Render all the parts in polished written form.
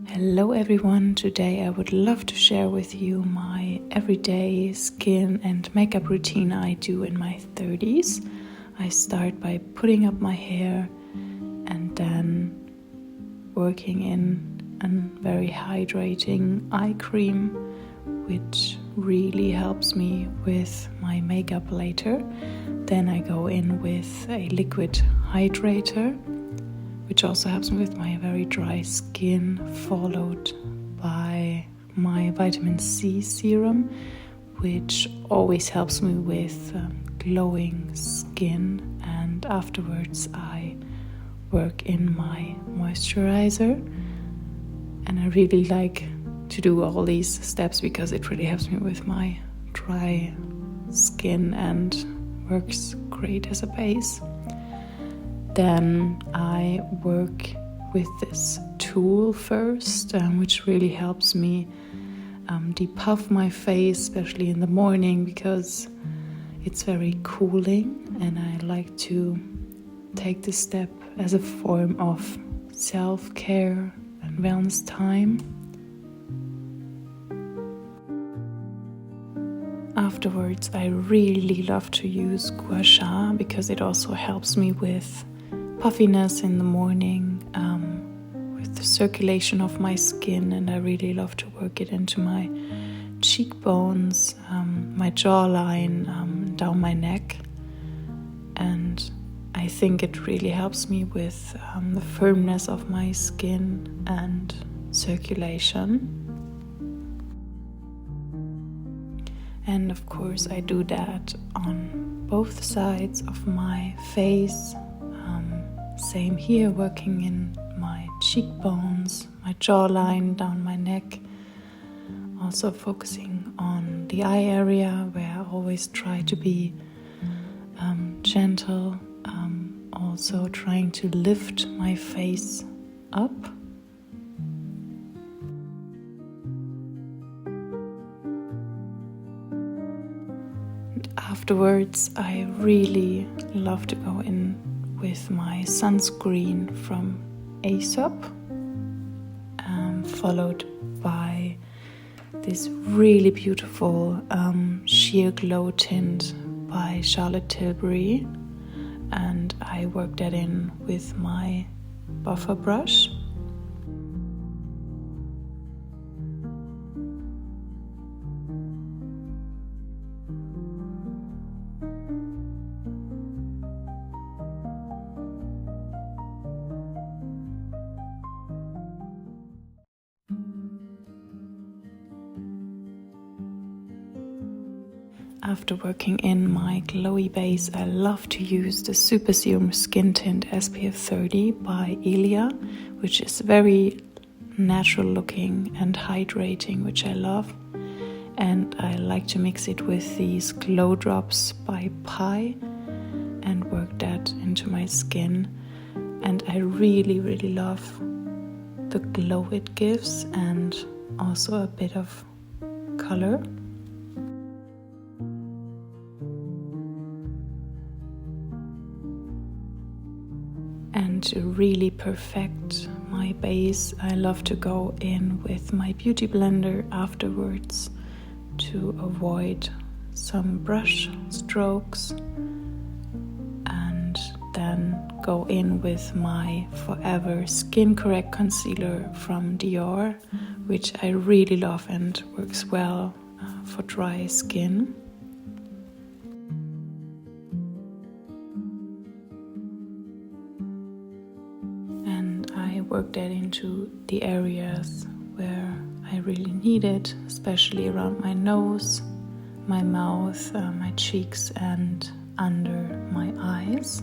Hello everyone, today I would love to share with you my everyday skin and makeup routine I do in my 30s. I start by putting up my hair and then working in a very hydrating eye cream, which really helps me with my makeup later. Then I go in with a liquid hydrator, which also helps me with my very dry skin, followed by my vitamin C serum, which always helps me with glowing skin. And afterwards I work in my moisturizer, and I really like to do all these steps because it really helps me with my dry skin and works great as a base. Then I work with this tool first, which really helps me depuff my face, especially in the morning, because it's very cooling, and I like to take this step as a form of self-care and wellness time. Afterwards, I really love to use gua sha because it also helps me with puffiness in the morning, with the circulation of my skin, and I really love to work it into my cheekbones, my jawline, down my neck, and I think it really helps me with the firmness of my skin and circulation. And of course I do that on both sides of my face. Same here, working in my cheekbones, my jawline, down my neck. Also focusing on the eye area, where I always try to be gentle. Also trying to lift my face up. Afterwards, I really love to go in with my sunscreen from Aesop, followed by this really beautiful sheer glow tint by Charlotte Tilbury, and I work that in with my buffer brush. After working in my glowy base, I love to use the Super Serum Skin Tint SPF 30 by Ilia, which is very natural looking and hydrating, which I love. And I like to mix it with these Glow Drops by Pai and work that into my skin. And I really, really love the glow it gives, and also a bit of color. And to really perfect my base, I love to go in with my beauty blender afterwards to avoid some brush strokes, and then go in with my Forever Skin Correct Concealer from Dior, which I really love and works well for dry skin. Work that into the areas where I really need it, especially around my nose, my mouth, my cheeks, and under my eyes.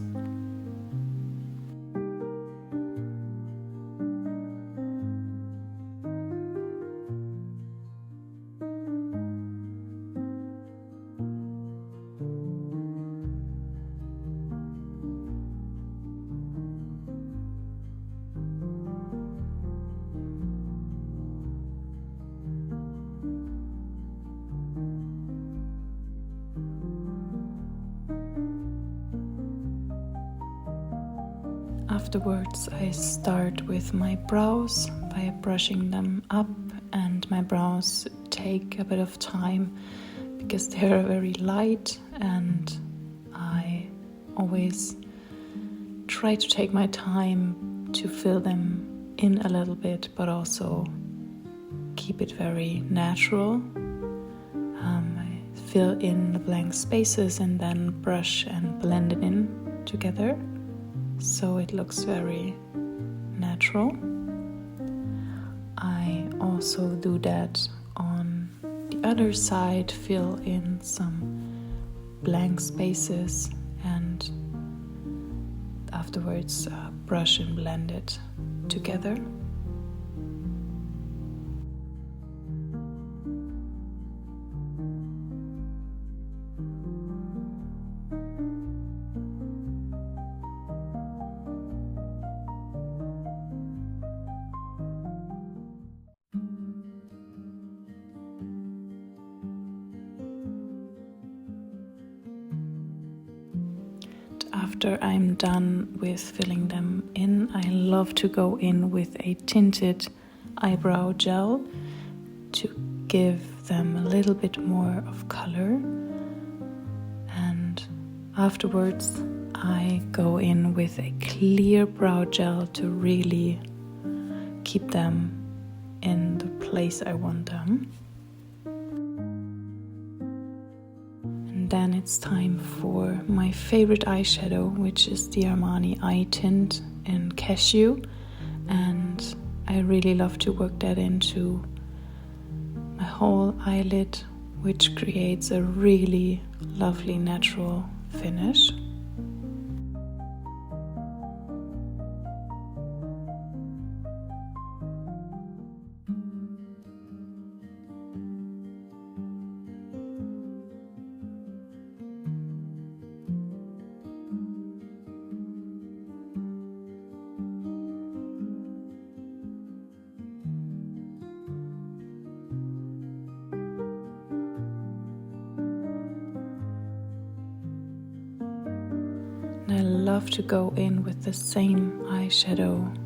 Afterwards, I start with my brows by brushing them up, and my brows take a bit of time because they're very light, and I always try to take my time to fill them in a little bit, but also keep it very natural. I fill in the blank spaces and then brush and blend it in together so it looks very natural. I also do that on the other side, fill in some blank spaces and afterwards brush and blend it together. After I'm done with filling them in, I love to go in with a tinted eyebrow gel to give them a little bit more of color. And afterwards, I go in with a clear brow gel to really keep them in the place I want them. Then it's time for my favorite eyeshadow, which is the Armani Eye Tint in Cashew, and I really love to work that into my whole eyelid, which creates a really lovely natural finish. I love to go in with the same eyeshadow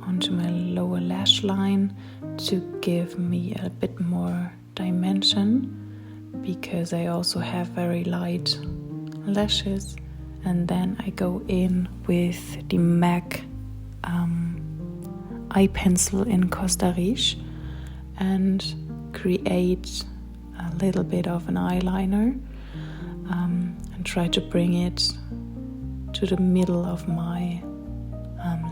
onto my lower lash line to give me a bit more dimension, because I also have very light lashes. And then I go in with the MAC eye pencil in Costa Riche and create a little bit of an eyeliner and try to bring it to the middle of my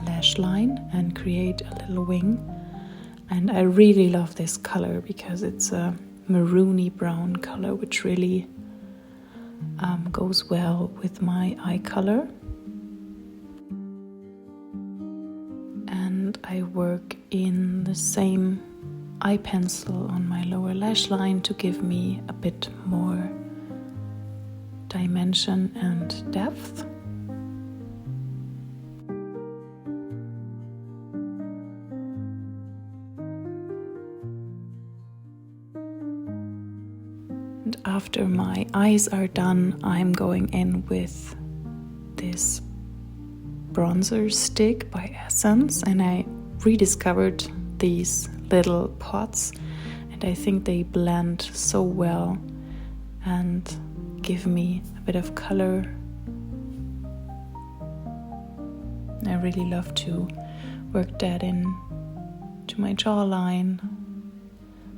lash line and create a little wing. And I really love this color because it's a maroony brown color, which really goes well with my eye color. And I work in the same eye pencil on my lower lash line to give me a bit more dimension and depth. And after my eyes are done, I'm going in with this bronzer stick by Essence, and I rediscovered these little pots, and I think they blend so well and give me a bit of color. I really love to work that in to my jawline,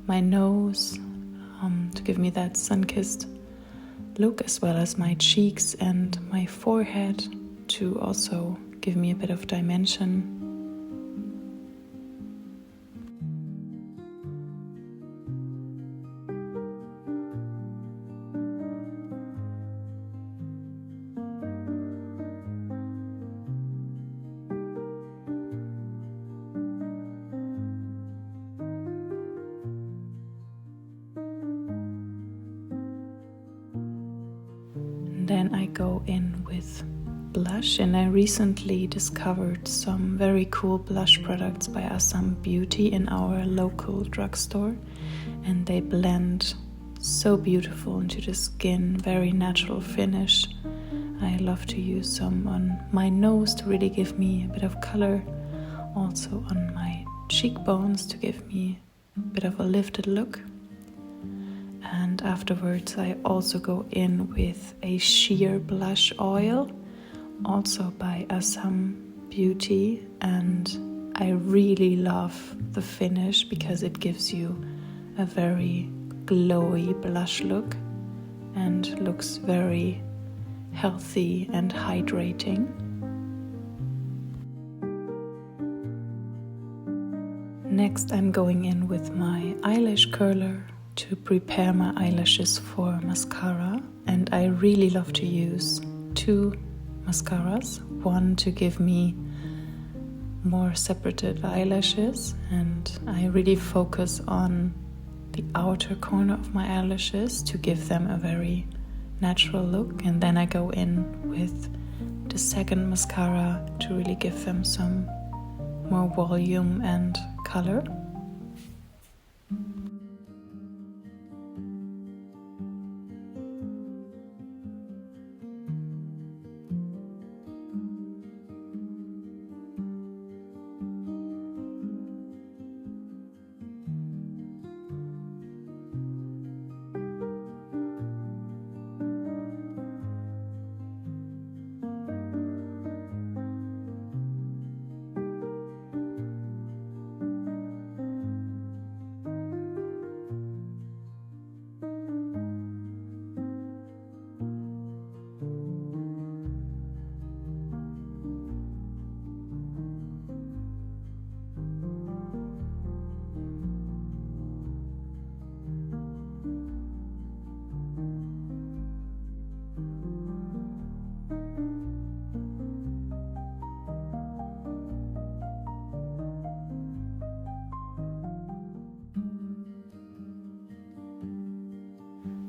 my nose, to give me that sun-kissed look, as well as my cheeks and my forehead to also give me a bit of dimension. Then I go in with blush, and I recently discovered some very cool blush products by Assam Beauty in our local drugstore, and they blend so beautiful into the skin, very natural finish. I love to use some on my nose to really give me a bit of color, also on my cheekbones to give me a bit of a lifted look. And afterwards I also go in with a sheer blush oil, also by Assam Beauty, and I really love the finish because it gives you a very glowy blush look and looks very healthy and hydrating. Next I'm going in with my eyelash curler to prepare my eyelashes for mascara, and I really love to use two mascaras, one to give me more separated eyelashes, and I really focus on the outer corner of my eyelashes to give them a very natural look, and then I go in with the second mascara to really give them some more volume and color.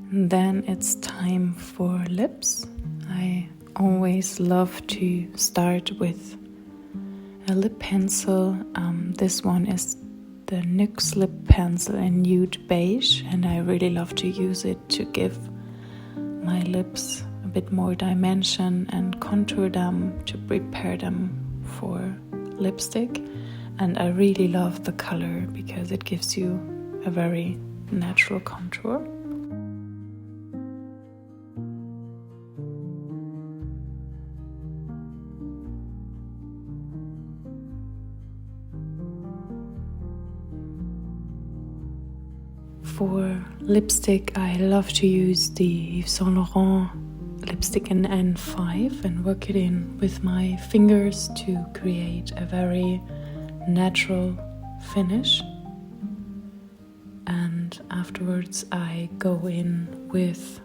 And then it's time for lips. I always love to start with a lip pencil. This one is the NYX lip pencil in nude beige, and I really love to use it to give my lips a bit more dimension and contour them to prepare them for lipstick. And I really love the color because it gives you a very natural contour. For lipstick, I love to use the Yves Saint Laurent lipstick in N5 and work it in with my fingers to create a very natural finish. And afterwards I go in with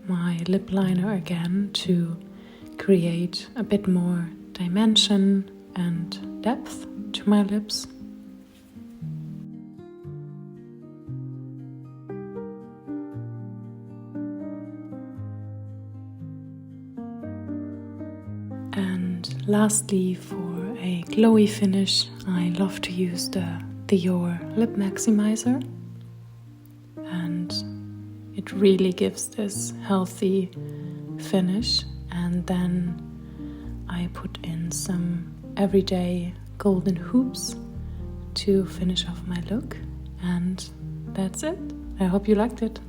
my lip liner again to create a bit more dimension and depth to my lips. And lastly, for a glowy finish, I love to use the Dior Lip Maximizer, and it really gives this healthy finish. And then I put in some everyday golden hoops to finish off my look, and that's it. I hope you liked it.